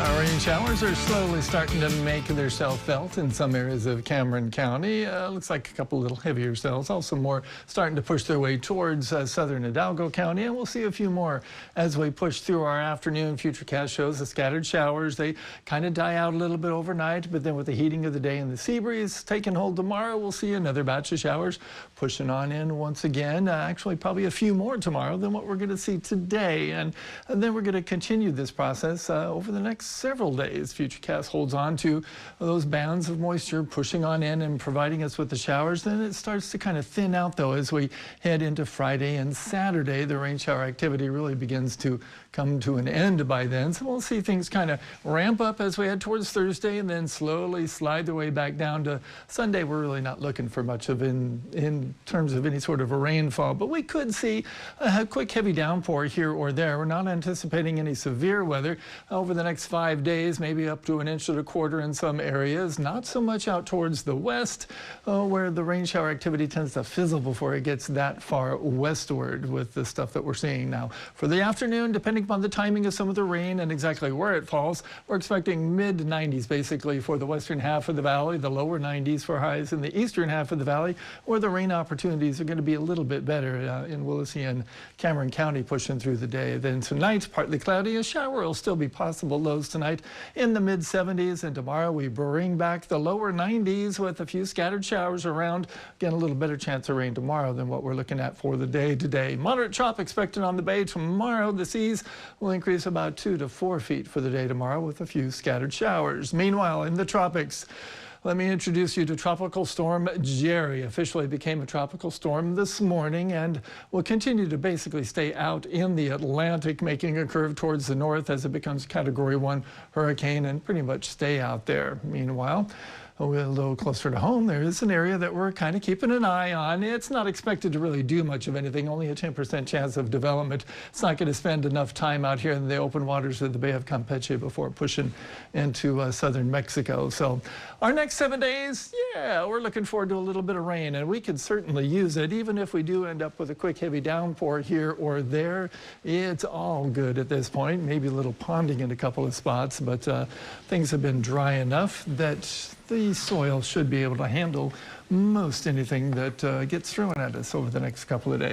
Rain showers are slowly starting to make themselves felt in some areas of Cameron County. Looks like a couple little heavier cells, also more starting to push their way towards southern Hidalgo County, and we'll see a few more as we push through our afternoon. Futurecast shows the scattered showers. They kind of die out a little bit overnight, but then with the heating of the day and the sea breeze taking hold tomorrow, we'll see another batch of showers pushing on in once again. Actually, probably a few more tomorrow than what we're going to see today, and then we're going to continue this process over the next several days. Futurecast holds on to those bands of moisture pushing on in and providing us with the showers. Then it starts to kind of thin out, though, as we head into Friday and Saturday. The rain shower activity really begins to come to an end by then. So we'll see things kind of ramp up as we head towards Thursday and then slowly slide their way back down to Sunday. We're really not looking for much of in terms of any sort of a rainfall, but we could see a quick heavy downpour here or there. We're not anticipating any severe weather over the next 5 days, maybe up to 1.25 inches in some areas. Not so much out towards the west, where the rain shower activity tends to fizzle before it gets that far westward with the stuff that we're seeing now. For the afternoon, depending upon the timing of some of the rain and exactly where it falls, we're expecting mid-90s basically for the western half of the valley, the lower 90s for highs in the eastern half of the valley, where the rain opportunities are going to be a little bit better in Willacy and Cameron County pushing through the day. Then tonight, partly cloudy. A shower will still be possible. Lows tonight in the mid-70s, and tomorrow we bring back the lower 90s with a few scattered showers around. Again, a little better chance of rain tomorrow than what we're looking at for the day today. Moderate chop expected on the bay tomorrow. The seas will increase about 2 to 4 feet for the day tomorrow with a few scattered showers. Meanwhile, in the tropics, let me introduce you to Tropical Storm Jerry. Officially became a tropical storm this morning and will continue to basically stay out in the Atlantic, making a curve towards the north as it becomes Category 1 hurricane and pretty much stay out there. Meanwhile, a little closer to home, there is an area that we're kind of keeping an eye on. It's not expected to really do much of anything, only a 10% chance of development. It's not going to spend enough time out here in the open waters of the Bay of Campeche before pushing into southern Mexico. So our next 7 days, yeah, we're looking forward to a little bit of rain, and we could certainly use it. Even if we do end up with a quick heavy downpour here or there, it's all good at this point. Maybe a little ponding in a couple of spots, but things have been dry enough that the soil should be able to handle most anything that gets thrown at us over the next couple of days.